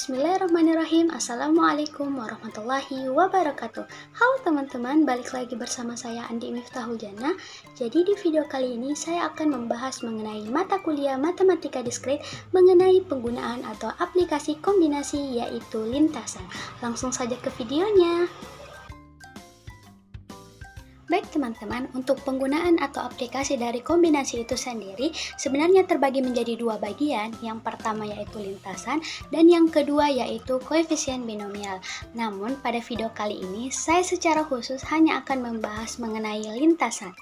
Bismillahirrahmanirrahim. Assalamualaikum warahmatullahi wabarakatuh. Halo teman-teman, balik lagi bersama saya Andi Miftahul Jannah. Jadi di video kali ini saya akan membahas mengenai mata kuliah Matematika Diskrit mengenai penggunaan atau aplikasi kombinasi yaitu lintasan. Langsung saja ke videonya. Baik teman-teman, untuk penggunaan atau aplikasi dari kombinasi itu sendiri sebenarnya terbagi menjadi dua bagian. Yang pertama yaitu lintasan dan yang kedua yaitu koefisien binomial. Namun pada video kali ini saya secara khusus hanya akan membahas mengenai lintasan.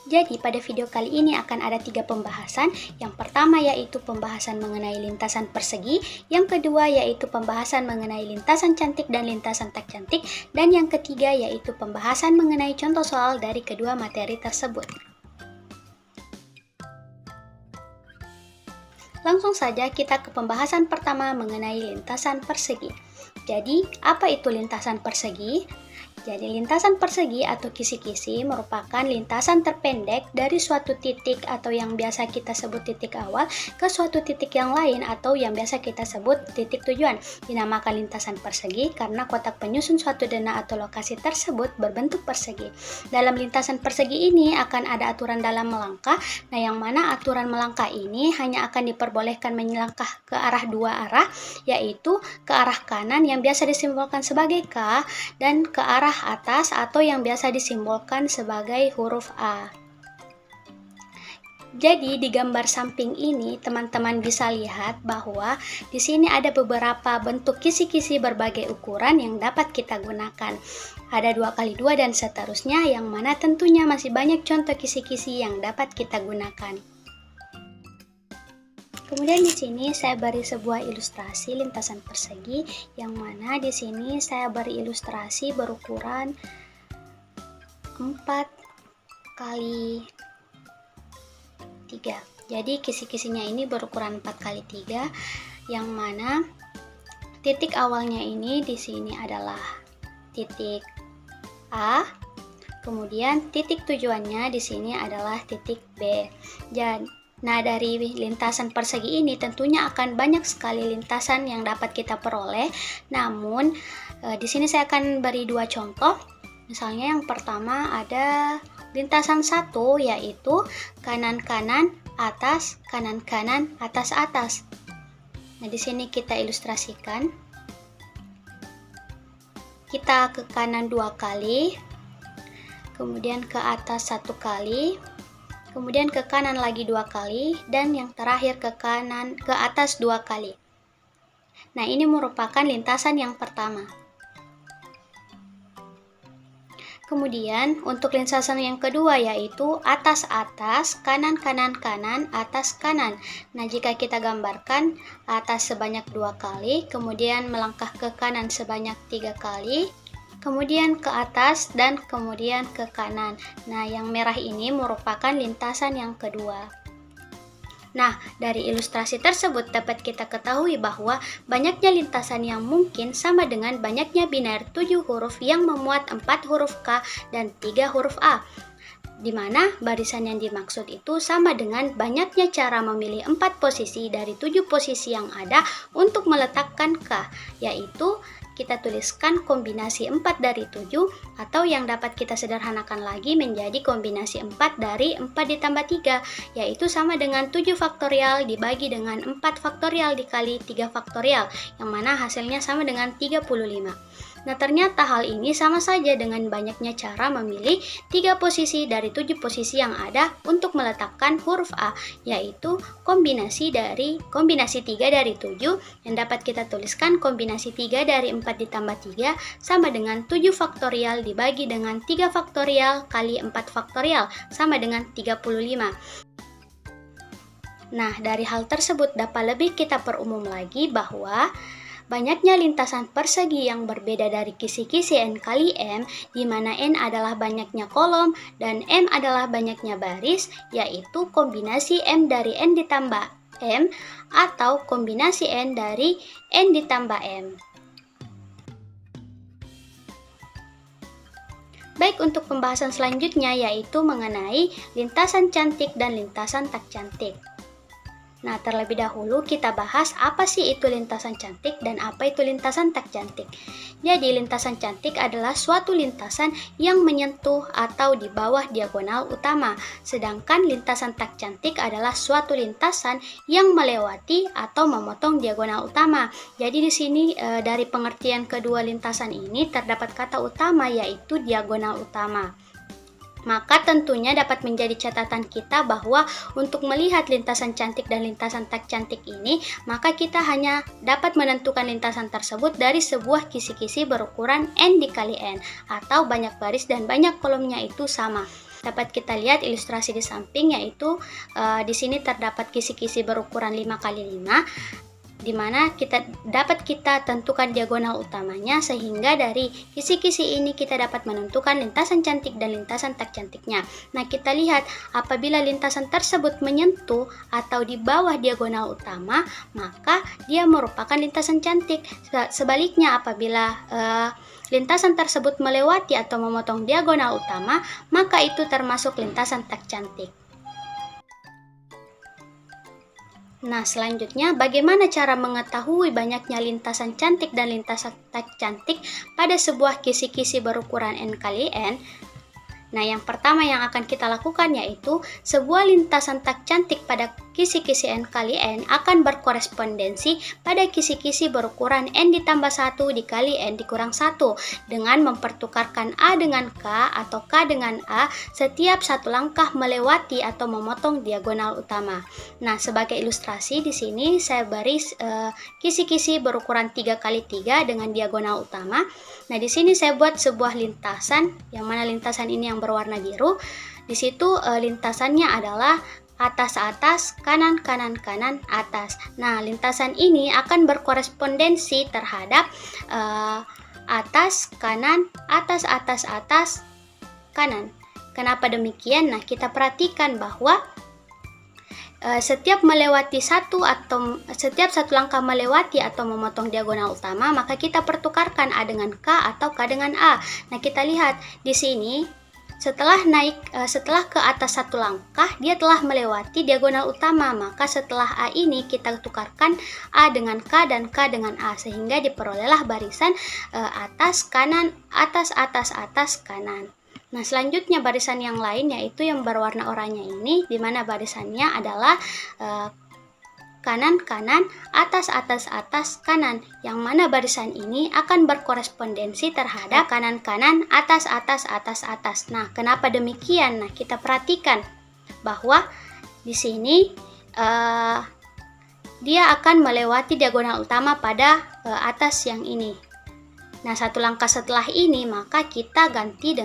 Jadi pada video kali ini akan ada 3 pembahasan. Yang pertama yaitu pembahasan mengenai lintasan persegi, yang kedua yaitu pembahasan mengenai lintasan cantik dan lintasan tak cantik, dan yang ketiga yaitu pembahasan mengenai contoh soal dari kedua materi tersebut. Langsung saja kita ke pembahasan pertama mengenai lintasan persegi. Jadi, apa itu lintasan persegi? Jadi lintasan persegi atau kisi-kisi merupakan lintasan terpendek dari suatu titik atau yang biasa kita sebut titik awal ke suatu titik yang lain atau yang biasa kita sebut titik tujuan. Dinamakan lintasan persegi karena kotak penyusun suatu zona atau lokasi tersebut berbentuk persegi. Dalam lintasan persegi ini akan ada aturan dalam melangkah. Nah, yang mana aturan melangkah ini hanya akan diperbolehkan melangkah ke arah dua arah, yaitu ke arah kanan yang biasa disimbolkan sebagai K dan ke arah atas atau yang biasa disimbolkan sebagai huruf A. Jadi di gambar samping ini teman-teman bisa lihat bahwa di sini ada beberapa bentuk kisi-kisi berbagai ukuran yang dapat kita gunakan. Ada 2x2 dan seterusnya, yang mana tentunya masih banyak contoh kisi-kisi yang dapat kita gunakan. Kemudian di sini saya beri sebuah ilustrasi lintasan persegi, yang mana di sini saya beri ilustrasi berukuran 4x3. Jadi kisi-kisinya ini berukuran 4x3, yang mana titik awalnya ini di sini adalah titik A, kemudian titik tujuannya di sini adalah titik B. Nah, dari lintasan persegi ini tentunya akan banyak sekali lintasan yang dapat kita peroleh. Namun, di sini saya akan beri 2 contoh. Misalnya yang pertama ada lintasan 1, yaitu kanan-kanan, atas, kanan-kanan, atas-atas. Nah, di sini kita ilustrasikan. Kita ke kanan 2 kali, kemudian ke atas 1 kali, kemudian ke kanan lagi 2 kali, dan yang terakhir ke atas 2 kali. Nah, ini merupakan lintasan yang pertama. Kemudian untuk lintasan yang kedua yaitu atas-atas, kanan-kanan-kanan, atas-kanan. Nah, jika kita gambarkan atas sebanyak 2 kali, kemudian melangkah ke kanan sebanyak 3 kali, kemudian ke atas dan kemudian ke kanan. Nah, yang merah ini merupakan lintasan yang kedua. Nah, dari ilustrasi tersebut dapat kita ketahui bahwa banyaknya lintasan yang mungkin sama dengan banyaknya biner 7 huruf yang memuat 4 huruf K dan 3 huruf A. Di mana barisan yang dimaksud itu sama dengan banyaknya cara memilih 4 posisi dari 7 posisi yang ada untuk meletakkan K, yaitu kita tuliskan kombinasi 4 dari 7, atau yang dapat kita sederhanakan lagi menjadi kombinasi 4 dari 4 ditambah 3, yaitu sama dengan 7 faktorial dibagi dengan 4 faktorial dikali 3 faktorial, yang mana hasilnya sama dengan 35. Nah, ternyata hal ini sama saja dengan banyaknya cara memilih 3 posisi dari 7 posisi yang ada untuk meletakkan huruf A, yaitu kombinasi 3 dari 7, yang dapat kita tuliskan kombinasi 3 dari 4 ditambah 3 sama dengan 7 faktorial dibagi dengan 3 faktorial kali 4 faktorial sama dengan 35. Nah, dari hal tersebut dapat lebih kita perumum lagi bahwa banyaknya lintasan persegi yang berbeda dari kisi-kisi N kali M, di mana N adalah banyaknya kolom dan M adalah banyaknya baris, yaitu kombinasi M dari N ditambah M atau kombinasi N dari N ditambah M. Baik, untuk pembahasan selanjutnya yaitu mengenai lintasan cantik dan lintasan tak cantik. Nah, terlebih dahulu kita bahas apa sih itu lintasan cantik dan apa itu lintasan tak cantik. Jadi, lintasan cantik adalah suatu lintasan yang menyentuh atau di bawah diagonal utama. Sedangkan lintasan tak cantik adalah suatu lintasan yang melewati atau memotong diagonal utama. Jadi di sini dari pengertian kedua lintasan ini terdapat kata utama yaitu diagonal utama. Maka tentunya dapat menjadi catatan kita bahwa untuk melihat lintasan cantik dan lintasan tak cantik ini, maka kita hanya dapat menentukan lintasan tersebut dari sebuah kisi-kisi berukuran n dikali n, atau banyak baris dan banyak kolomnya itu sama. Dapat kita lihat ilustrasi di samping, yaitu di sini terdapat kisi-kisi berukuran 5 kali 5, di mana dapat kita tentukan diagonal utamanya, sehingga dari kisi-kisi ini kita dapat menentukan lintasan cantik dan lintasan tak cantiknya. Nah, kita lihat apabila lintasan tersebut menyentuh atau di bawah diagonal utama, maka dia merupakan lintasan cantik. Sebaliknya, apabila lintasan tersebut melewati atau memotong diagonal utama, maka itu termasuk lintasan tak cantik. Nah, selanjutnya bagaimana cara mengetahui banyaknya lintasan cantik dan lintasan tak cantik pada sebuah kisi-kisi berukuran n kali n? Nah, yang pertama yang akan kita lakukan yaitu sebuah lintasan tak cantik pada kisi-kisi n kali n akan berkorespondensi pada kisi-kisi berukuran n ditambah 1 dikali n dikurang 1 dengan mempertukarkan A dengan K atau K dengan A setiap satu langkah melewati atau memotong diagonal utama. Nah, sebagai ilustrasi di sini saya baris kisi-kisi berukuran 3 kali 3 dengan diagonal utama. Nah, di sini saya buat sebuah lintasan, yang mana lintasan ini yang berwarna biru. Di situ lintasannya adalah atas-atas, kanan-kanan-kanan, atas. Nah, lintasan ini akan berkorespondensi terhadap atas, kanan, atas, kanan. Kenapa demikian? Nah, kita perhatikan bahwa setiap satu langkah melewati atau memotong diagonal utama, maka kita pertukarkan A dengan K atau K dengan A. Nah, kita lihat di sini setelah ke atas satu langkah, dia telah melewati diagonal utama, maka setelah A ini kita tukarkan A dengan K dan K dengan A, sehingga diperolehlah barisan atas, kanan, atas, kanan. Nah, selanjutnya barisan yang lain yaitu yang berwarna oranye ini, di mana barisannya adalah kanan-kanan, atas, kanan, yang mana barisan ini akan berkorespondensi terhadap kanan-kanan, atas. Nah, kenapa demikian? Nah, kita perhatikan bahwa di sini dia akan melewati diagonal utama pada atas yang ini. Nah, satu langkah setelah ini maka kita ganti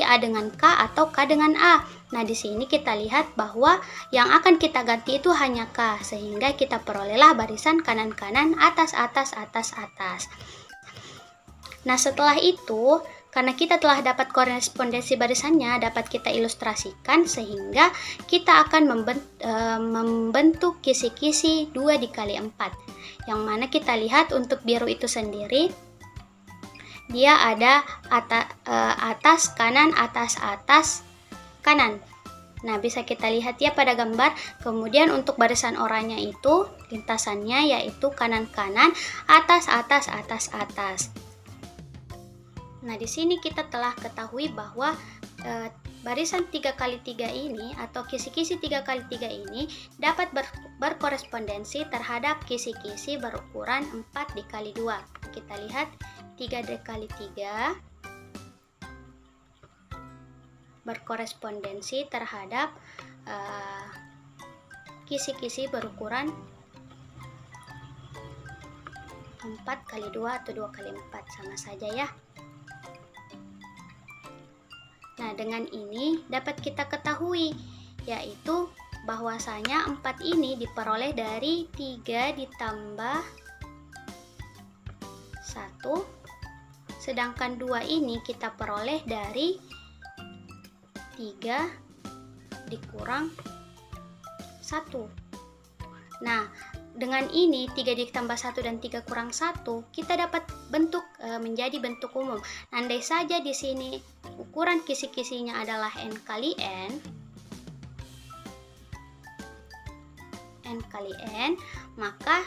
A dengan K atau K dengan A. Nah, di sini kita lihat bahwa yang akan kita ganti itu hanya K, sehingga kita perolehlah barisan kanan-kanan, atas. Nah, setelah itu, karena kita telah dapat korespondensi barisannya, dapat kita ilustrasikan sehingga kita akan membentuk kisi-kisi 2 dikali 4. Yang mana kita lihat untuk biru itu sendiri, dia ada atas, kanan, atas, kanan. Nah, bisa kita lihat ya pada gambar. Kemudian untuk barisan oranye itu lintasannya yaitu kanan-kanan, atas. Nah, di sini kita telah ketahui bahwa barisan 3 kali 3 ini atau kisi-kisi 3 kali 3 ini dapat berkorespondensi terhadap kisi-kisi berukuran 4 dikali 2. Kita lihat 3 dikali 3 berkorespondensi terhadap kisi-kisi berukuran 4 kali 2 atau 2 kali 4, sama saja ya. Nah, dengan ini dapat kita ketahui yaitu bahwasanya 4 ini diperoleh dari 3 ditambah 1, sedangkan 2 ini kita peroleh dari 3 dikurang 1. Nah, dengan ini 3 ditambah 1 dan 3 kurang 1 kita dapat bentuk menjadi bentuk umum. Andai saja di sini ukuran kisi-kisinya adalah n kali n, N kali N, maka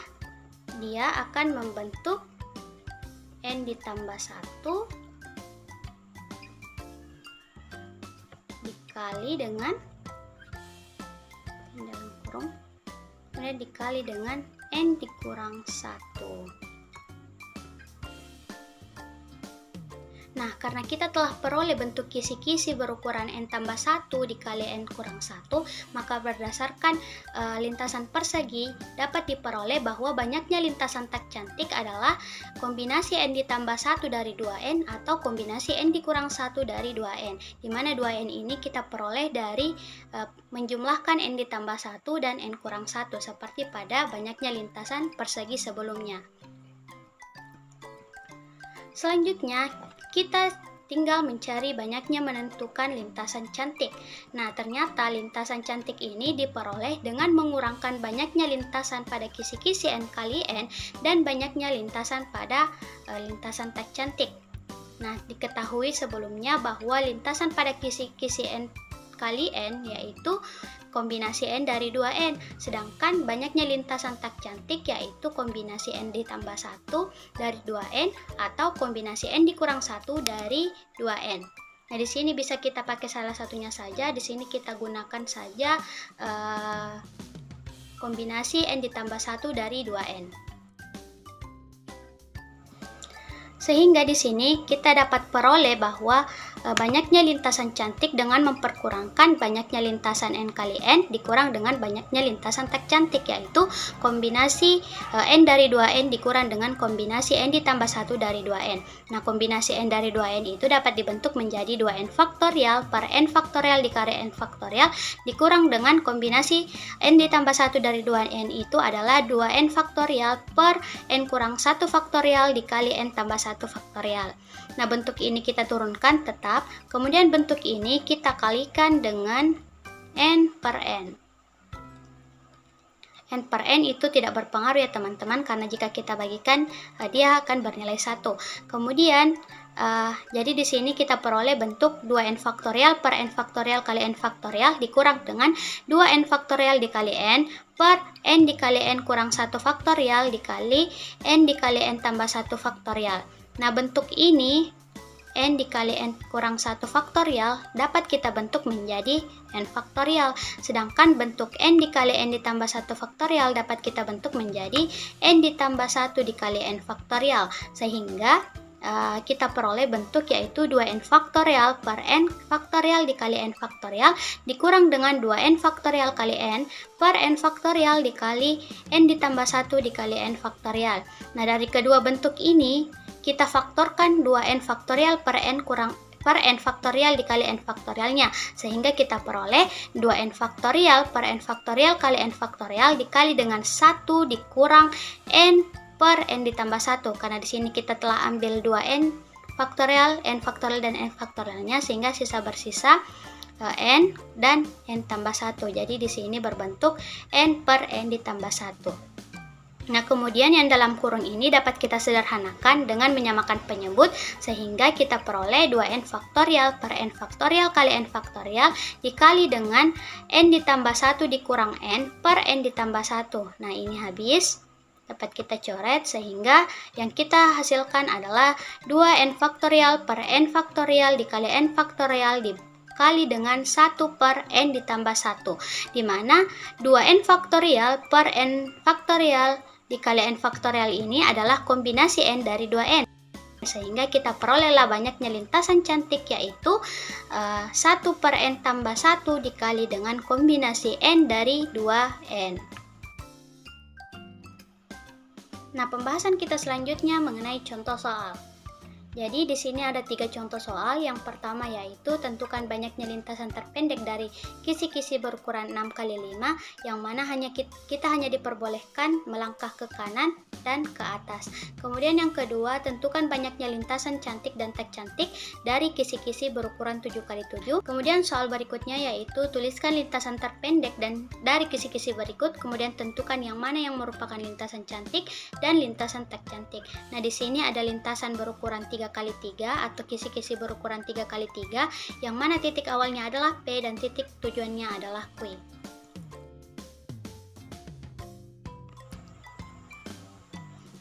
dia akan membentuk N ditambah 1 dikali dengan dalam kurung, kemudian dikali dengan N dikurang 1. Nah, karena kita telah peroleh bentuk kisi-kisi berukuran N tambah 1 dikali N kurang 1, maka berdasarkan lintasan persegi dapat diperoleh bahwa banyaknya lintasan tak cantik adalah kombinasi N ditambah 1 dari 2N atau kombinasi N dikurang 1 dari 2N, di mana 2N ini kita peroleh dari menjumlahkan N ditambah 1 dan N kurang 1 seperti pada banyaknya lintasan persegi sebelumnya. Selanjutnya, kita tinggal mencari banyaknya menentukan lintasan cantik. Nah, ternyata lintasan cantik ini diperoleh dengan mengurangkan banyaknya lintasan pada kisi-kisi N kali N dan banyaknya lintasan pada lintasan tak cantik. Nah, diketahui sebelumnya bahwa lintasan pada kisi-kisi N kali N yaitu kombinasi N dari 2N, sedangkan banyaknya lintasan tak cantik yaitu kombinasi N ditambah 1 dari 2N atau kombinasi N dikurang 1 dari 2N. Nah, di sini bisa kita pakai salah satunya saja. Di sini kita gunakan saja kombinasi N ditambah 1 dari 2N. Sehingga di sini kita dapat peroleh bahwa banyaknya lintasan cantik dengan memperkurangkan banyaknya lintasan N kali N dikurang dengan banyaknya lintasan tak cantik, yaitu kombinasi N dari 2N dikurang dengan kombinasi N ditambah 1 dari 2N. Nah, kombinasi N dari 2N itu dapat dibentuk menjadi 2N faktorial per N faktorial dikali N faktorial dikurang dengan kombinasi N ditambah 1 dari 2N itu adalah 2N faktorial per N kurang 1 faktorial dikali N tambah 1 faktorial. Nah, bentuk ini kita turunkan tetap, kemudian bentuk ini kita kalikan dengan N per N. N per N itu tidak berpengaruh ya teman-teman, karena jika kita bagikan dia akan bernilai 1. Kemudian jadi di sini kita peroleh bentuk 2N faktorial per N faktorial kali N faktorial dikurang dengan 2N faktorial dikali N per N dikali N kurang 1 faktorial dikali N dikali N tambah 1 faktorial. Nah, bentuk ini N dikali N kurang 1 faktorial dapat kita bentuk menjadi N faktorial, sedangkan bentuk N dikali N ditambah 1 faktorial dapat kita bentuk menjadi N ditambah 1 dikali N faktorial, sehingga kita peroleh bentuk yaitu 2N faktorial per N faktorial dikali N faktorial dikurang dengan 2N faktorial kali N per N faktorial dikali N ditambah 1 dikali N faktorial. Nah, dari kedua bentuk ini kita faktorkan 2N faktorial per N faktorial dikali N faktorialnya, sehingga kita peroleh 2N faktorial per N faktorial kali N faktorial dikali dengan 1 dikurang N per N ditambah 1, karena di sini kita telah ambil 2N faktorial, N faktorial dan N faktorialnya, sehingga bersisa N dan N tambah 1. Jadi di sini berbentuk N per N ditambah 1. Nah, kemudian yang dalam kurung ini dapat kita sederhanakan dengan menyamakan penyebut, sehingga kita peroleh 2N faktorial per N faktorial kali N faktorial dikali dengan N ditambah 1 dikurang N per N ditambah 1. Nah, ini habis. Dapat kita coret, sehingga yang kita hasilkan adalah 2N faktorial per N faktorial dikali N faktorial dikali dengan 1 per N ditambah 1, di mana 2N faktorial per N faktorial dikali N faktorial ini adalah kombinasi N dari 2N, sehingga kita perolehlah banyaknya lintasan cantik yaitu 1 per N tambah 1 dikali dengan kombinasi N dari 2N. Nah, pembahasan kita selanjutnya mengenai contoh soal. Jadi di sini ada 3 contoh soal. Yang pertama yaitu tentukan banyaknya lintasan terpendek dari kisi-kisi berukuran 6 kali 5, yang mana kita hanya diperbolehkan melangkah ke kanan dan ke atas. Kemudian yang kedua, tentukan banyaknya lintasan cantik dan tak cantik dari kisi-kisi berukuran 7 kali 7. Kemudian soal berikutnya yaitu tuliskan lintasan terpendek dan dari kisi-kisi berikut, kemudian tentukan yang mana yang merupakan lintasan cantik dan lintasan tak cantik. Nah, di sini ada lintasan berukuran 3 kali 3 atau kisi-kisi berukuran 3 kali 3, yang mana titik awalnya adalah P dan titik tujuannya adalah Q.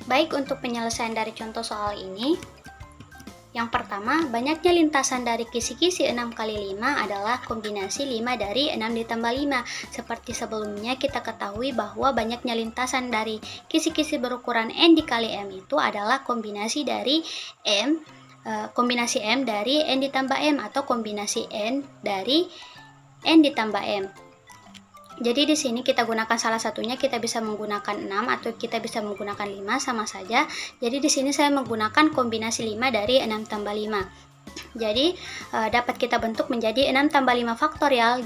Baik, untuk penyelesaian dari contoh soal ini, yang pertama, banyaknya lintasan dari kisi-kisi 6 kali 5 adalah kombinasi 5 dari 6 ditambah 5. Seperti sebelumnya kita ketahui bahwa banyaknya lintasan dari kisi-kisi berukuran n dikali m itu adalah kombinasi dari m dari n ditambah m atau kombinasi n dari n ditambah m. Jadi di sini kita gunakan salah satunya, kita bisa menggunakan 6 atau kita bisa menggunakan 5, sama saja. Jadi di sini saya menggunakan kombinasi 5 dari 6 tambah 5. Jadi dapat kita bentuk menjadi 6 tambah 5 faktorial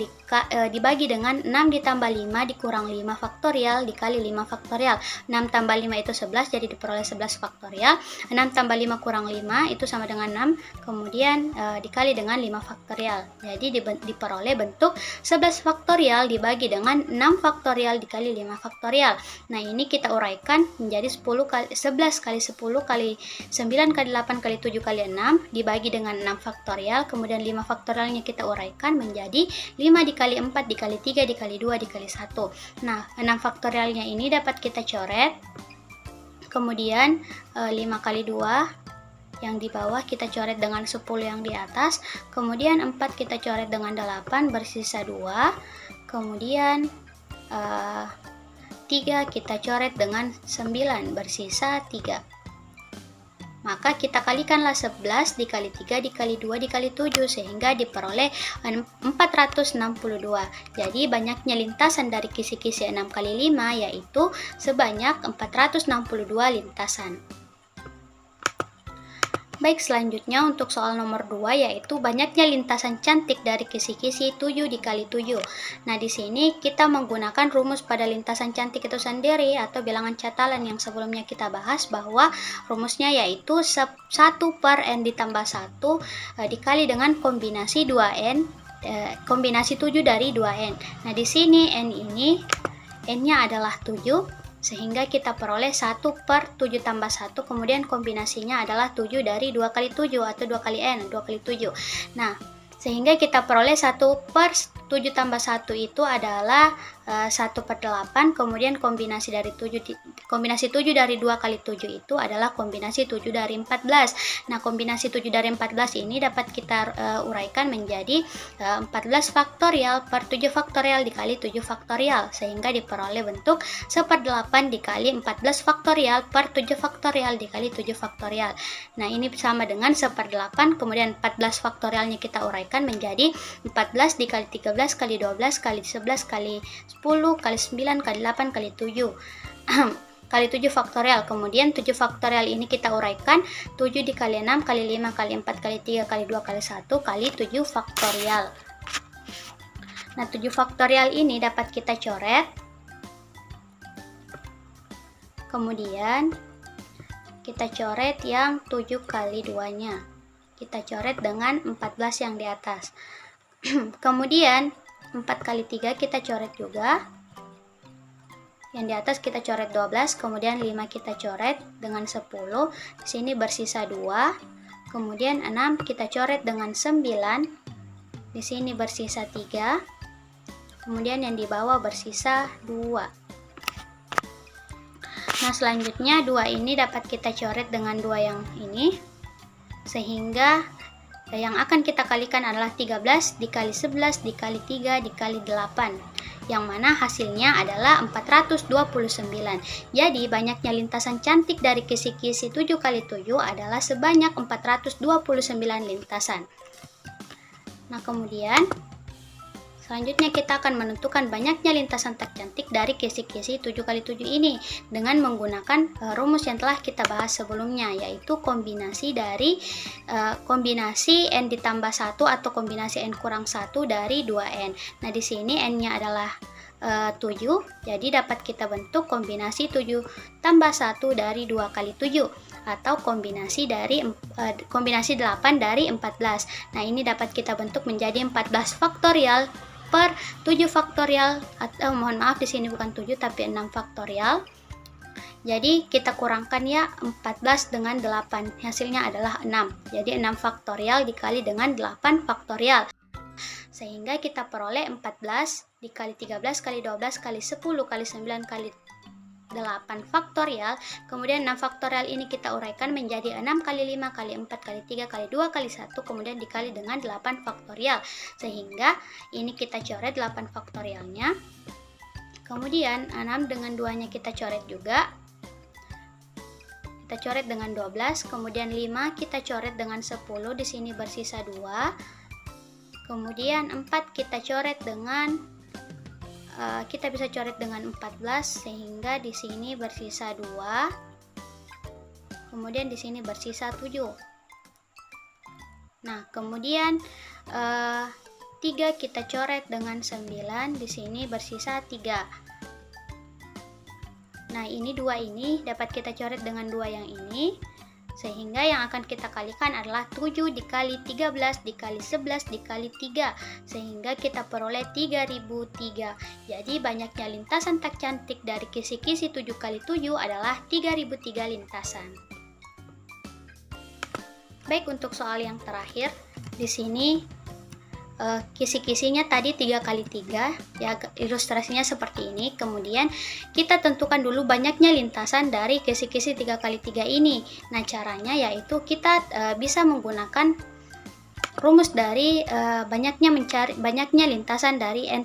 dibagi dengan 6 ditambah 5 dikurang 5 faktorial dikali 5 faktorial. 6 tambah 5 itu 11, jadi diperoleh 11 faktorial. 6 tambah 5 kurang 5 itu sama dengan 6, kemudian dikali dengan 5 faktorial. Jadi diperoleh bentuk 11 faktorial dibagi dengan 6 faktorial dikali 5 faktorial. Nah, ini kita uraikan menjadi 11 kali 10 kali 9 kali 8 kali 7 kali 6 dibagi dengan 6 faktorial, kemudian 5 faktorialnya kita uraikan menjadi 5 dikali 4 dikali 3 dikali 2 dikali 1. Nah, 6 faktorialnya ini dapat kita coret, kemudian 5 kali 2 yang di bawah kita coret dengan 10 yang di atas, kemudian 4 kita coret dengan 8 bersisa 2, kemudian 3 kita coret dengan 9 bersisa 3. Maka kita kalikanlah 11 dikali 3 dikali 2 dikali 7 sehingga diperoleh 462. Jadi banyaknya lintasan dari kisi-kisi 6 kali 5 yaitu sebanyak 462 lintasan. Baik, selanjutnya untuk soal nomor 2 yaitu banyaknya lintasan cantik dari kisi-kisi 7 dikali 7. Nah, di sini kita menggunakan rumus pada lintasan cantik itu sendiri atau bilangan catalan yang sebelumnya kita bahas, bahwa rumusnya yaitu 1 per n ditambah 1 dikali dengan kombinasi 2n kombinasi 7 dari 2n. Nah, di sini n ini n-nya adalah 7, sehingga kita peroleh 1 per 7 tambah 1, kemudian kombinasinya adalah 7 dari 2 kali 7 atau 2 kali n, 2 kali 7. Nah, sehingga kita peroleh 1 per 7 tambah 1 itu adalah 1 per 8, kemudian kombinasi 7 dari 2 kali 7 itu adalah kombinasi 7 dari 14. Nah, kombinasi 7 dari 14 ini dapat kita uraikan menjadi 14 faktorial per 7 faktorial dikali 7 faktorial, sehingga diperoleh bentuk 1/8 dikali 14 faktorial per 7 faktorial dikali 7 faktorial. Nah, ini sama dengan 1/8, kemudian 14 faktorialnya kita uraikan menjadi 14 dikali 13 kali 12 kali 11 kali 10 kali 9 kali 8 kali 7 kali 7 faktorial. Kemudian 7 faktorial ini kita uraikan 7 dikali 6 kali 5 kali 4 kali 3 kali 2 kali 1 kali 7 faktorial. Nah, 7 faktorial ini dapat kita coret, kemudian kita coret yang 7 kali 2 nya, kita coret dengan 14 yang di atas. Kemudian 4 kali 3 kita coret juga, yang di atas kita coret 12, kemudian 5 kita coret dengan 10, di sini bersisa 2, kemudian 6 kita coret dengan 9, di sini bersisa 3, kemudian yang di bawah bersisa 2. Nah, selanjutnya 2 ini dapat kita coret dengan 2 yang ini, sehingga yang akan kita kalikan adalah 13 dikali 11 dikali 3 dikali 8, yang mana hasilnya adalah 429. Jadi banyaknya lintasan cantik dari kisi-kisi 7 kali 7 adalah sebanyak 429 lintasan. Nah, kemudian selanjutnya kita akan menentukan banyaknya lintasan tercantik dari kisi-kisi 7 kali 7 ini dengan menggunakan rumus yang telah kita bahas sebelumnya, yaitu kombinasi dari kombinasi n ditambah 1 atau kombinasi n kurang 1 dari 2n. Nah, di sini n-nya adalah 7, jadi dapat kita bentuk kombinasi 7 tambah 1 dari 2 kali 7 atau kombinasi 8 dari 14. Nah, ini dapat kita bentuk menjadi 14 faktorial per 7 faktorial, atau mohon maaf di sini bukan 7 tapi 6 faktorial. Jadi kita kurangkan ya 14 dengan 8, hasilnya adalah 6. Jadi 6 faktorial dikali dengan 8 faktorial, sehingga kita peroleh 14 dikali 13 kali 12 kali 10 kali 9 kali 8 faktorial, kemudian 6 faktorial ini kita uraikan menjadi 6 kali 5 kali 4 kali 3 kali 2 kali 1, kemudian dikali dengan 8 faktorial, sehingga ini kita coret 8 faktorialnya. Kemudian 6 dengan 2-nya kita coret juga, kita coret dengan 12, kemudian 5 kita coret dengan 10, di sini bersisa 2. Kemudian 4 kita coret dengan kita bisa coret dengan 14, sehingga di sini bersisa 2. Kemudian di sini bersisa 7. Nah, kemudian 3 kita coret dengan 9, di sini bersisa 3. Nah, ini 2 ini dapat kita coret dengan 2 yang ini, sehingga yang akan kita kalikan adalah 7 dikali 13 dikali 11 dikali 3, sehingga kita peroleh 3003. Jadi banyaknya lintasan tak cantik dari kisi-kisi 7 kali 7 adalah 3003 lintasan. Baik, untuk soal yang terakhir, di sini kisi-kisinya tadi 3 kali 3, ya, ilustrasinya seperti ini. Kemudian kita tentukan dulu banyaknya lintasan dari kisi-kisi 3 kali 3 ini. Nah, caranya yaitu kita bisa menggunakan rumus dari banyaknya lintasan dari n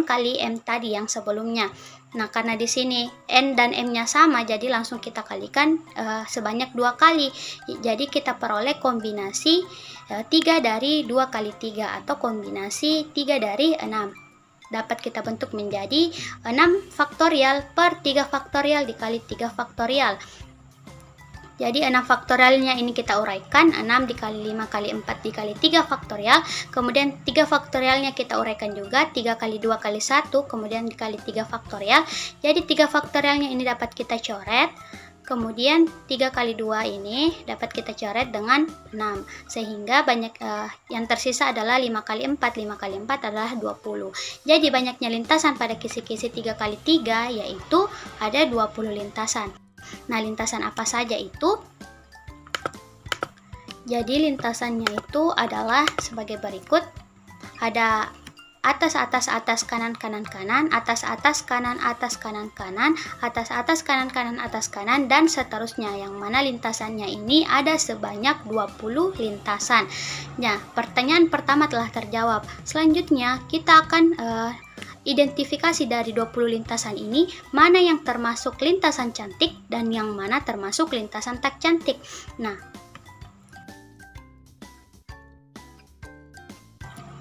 kali m tadi yang sebelumnya. Nah, karena di sini n dan m-nya sama, jadi langsung kita kalikan sebanyak 2 kali. Jadi kita peroleh kombinasi 3 dari 2 kali 3 atau kombinasi 3 dari 6. Dapat kita bentuk menjadi 6 faktorial per 3 faktorial dikali 3 faktorial. Jadi 6 faktorialnya ini kita uraikan, 6 dikali 5 kali 4 dikali 3 faktorial, kemudian 3 faktorialnya kita uraikan juga, 3 kali 2 kali 1, kemudian dikali 3 faktorial. Jadi 3 faktorialnya ini dapat kita coret, kemudian 3 kali 2 ini dapat kita coret dengan 6, sehingga yang tersisa adalah 5 kali 4, 5 kali 4 adalah 20. Jadi banyaknya lintasan pada kisi-kisi 3 kali 3 yaitu ada 20 lintasan. Nah, lintasan apa saja itu? Jadi lintasannya itu adalah sebagai berikut. Ada atas atas atas kanan kanan kanan, atas atas kanan atas kanan kanan, atas atas kanan kanan atas kanan, dan seterusnya, yang mana lintasannya ini ada sebanyak 20 lintasan. Nah, pertanyaan pertama telah terjawab. Selanjutnya kita akan identifikasi dari 20 lintasan ini, mana yang termasuk lintasan cantik dan yang mana termasuk lintasan tak cantik. Nah,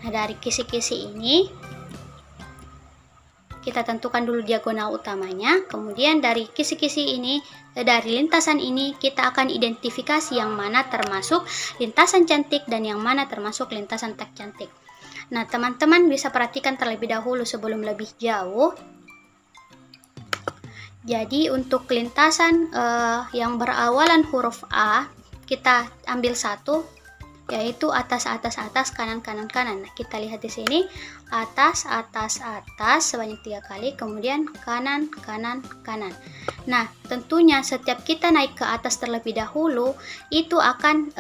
dari kisi-kisi ini kita tentukan dulu diagonal utamanya. Kemudian dari kisi-kisi ini, dari lintasan ini kita akan identifikasi yang mana termasuk lintasan cantik dan yang mana termasuk lintasan tak cantik. Nah, teman-teman bisa perhatikan terlebih dahulu sebelum lebih jauh. Jadi untuk lintasan yang berawalan huruf A, kita ambil satu, yaitu atas atas atas, kanan kanan kanan. Nah, kita lihat di sini atas atas atas sebanyak 3 kali, kemudian kanan kanan kanan. Nah, tentunya setiap kita naik ke atas terlebih dahulu itu akan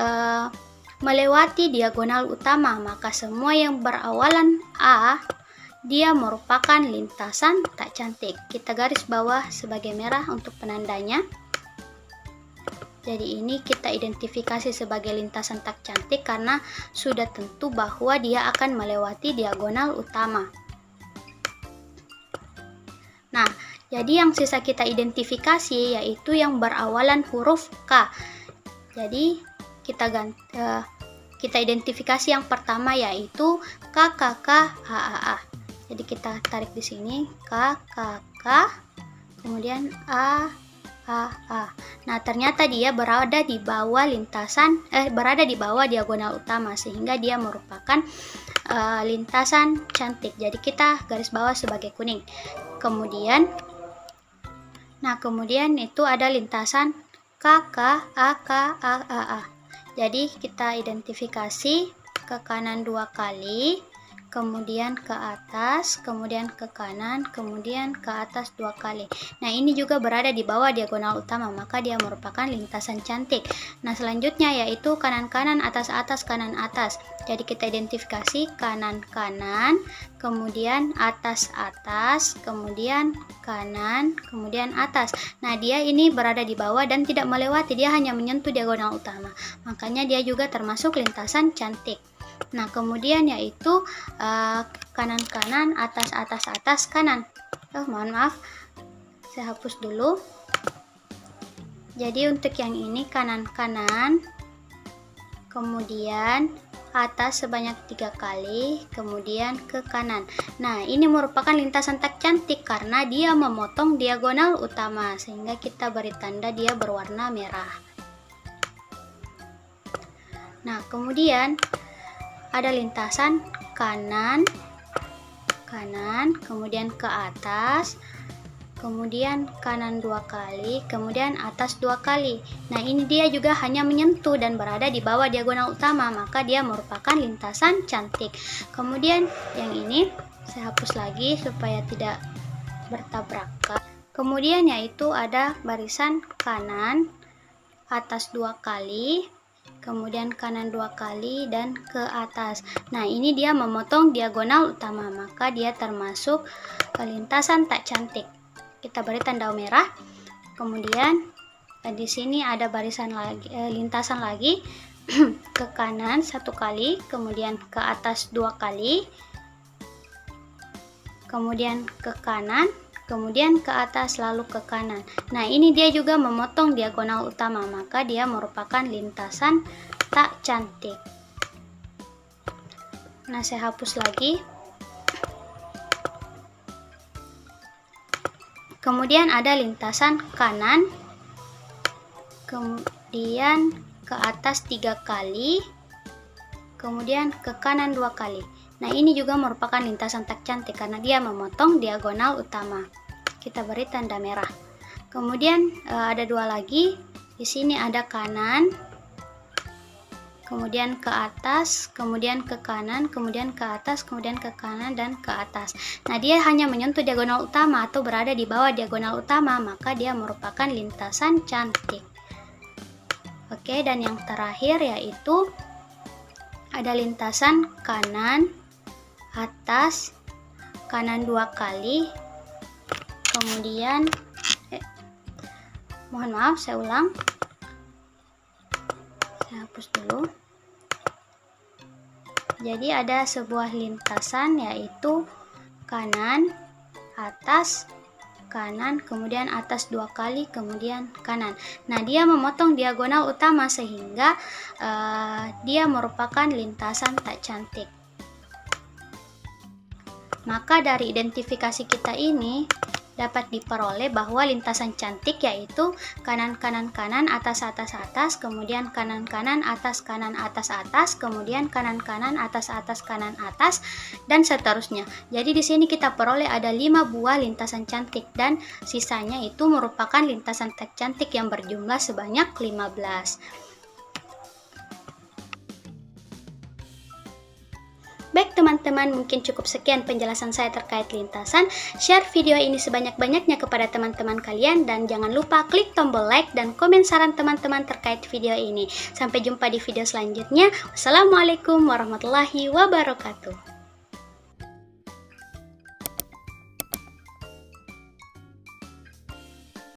melewati diagonal utama, maka semua yang berawalan A dia merupakan lintasan tak cantik. Kita garis bawah sebagai merah untuk penandanya. Jadi ini kita identifikasi sebagai lintasan tak cantik karena sudah tentu bahwa dia akan melewati diagonal utama. Nah, jadi yang sisa kita identifikasi yaitu yang berawalan huruf K. Jadi kita identifikasi yang pertama yaitu K, K, K, A, A, A. Jadi kita tarik di sini K, K, K, kemudian A, A, A. Nah, ternyata dia berada di bawah berada di bawah diagonal utama, sehingga dia merupakan lintasan cantik. Jadi kita garis bawah sebagai kuning. Kemudian itu ada lintasan K, K, A, K, A, A, A. Jadi kita identifikasi ke kanan 2 kali, kemudian ke atas, kemudian ke kanan, kemudian ke atas 2 kali. Nah, ini juga berada di bawah diagonal utama, maka dia merupakan lintasan cantik. Nah, selanjutnya yaitu kanan-kanan, atas-atas, kanan-atas. Jadi kita identifikasi kanan-kanan, kemudian atas-atas, kemudian kanan, kemudian atas. Nah, dia ini berada di bawah dan tidak melewati, dia hanya menyentuh diagonal utama. Makanya dia juga termasuk lintasan cantik. Nah, kemudian yaitu kanan-kanan, atas-atas, kanan. Mohon maaf, saya hapus dulu. Jadi untuk yang ini kanan-kanan, kemudian atas sebanyak 3 kali, kemudian ke kanan. Nah, ini merupakan lintasan tak cantik karena dia memotong diagonal utama, sehingga kita beri tanda dia berwarna merah. Nah, kemudian ada lintasan kanan, kemudian ke atas, kemudian kanan 2 kali, kemudian atas 2 kali. Nah, ini dia juga hanya menyentuh dan berada di bawah diagonal utama, maka dia merupakan lintasan cantik. Kemudian yang ini saya hapus lagi supaya tidak bertabrakan. Kemudian yaitu ada barisan kanan, atas 2 kali, kemudian kanan 2 kali, dan ke atas. Nah, ini dia memotong diagonal utama, maka dia termasuk lintasan tak cantik. Kita beri tanda merah. Kemudian di sini ada barisan lagi, lintasan lagi ke kanan 1 kali, kemudian ke atas 2 kali, kemudian ke kanan, kemudian ke atas, lalu ke kanan. Nah, ini dia juga memotong diagonal utama, maka dia merupakan lintasan tak cantik. Nah, saya hapus lagi. Kemudian ada lintasan kanan, kemudian ke atas 3 kali, kemudian ke kanan 2 kali. Nah, ini juga merupakan lintasan tak cantik karena dia memotong diagonal utama. Kita beri tanda merah. Kemudian ada 2 lagi. Di sini ada kanan, kemudian ke atas, kemudian ke kanan, kemudian ke atas, kemudian ke kanan, dan ke atas. Nah, dia hanya menyentuh diagonal utama atau berada di bawah diagonal utama, maka dia merupakan lintasan cantik. Oke, dan yang terakhir yaitu ada lintasan kanan, atas, kanan 2 kali, kemudian mohon maaf, saya ulang, saya hapus dulu. Jadi ada sebuah lintasan yaitu kanan, atas, kanan, kemudian atas 2 kali, kemudian kanan. Nah, dia memotong diagonal utama sehingga dia merupakan lintasan tak cantik. Maka dari identifikasi kita ini dapat diperoleh bahwa lintasan cantik yaitu kanan-kanan-kanan, atas-atas-atas, kemudian kanan-kanan, atas-atas, kemudian kanan-kanan, atas-atas, kanan atas, dan seterusnya. Jadi di sini kita peroleh ada 5 buah lintasan cantik dan sisanya itu merupakan lintasan tak cantik yang berjumlah sebanyak 15. Baik teman-teman, mungkin cukup sekian penjelasan saya terkait lintasan. Share video ini sebanyak-banyaknya kepada teman-teman kalian dan jangan lupa klik tombol like dan komen saran teman-teman terkait video ini. Sampai jumpa di video selanjutnya. Wassalamualaikum warahmatullahi wabarakatuh.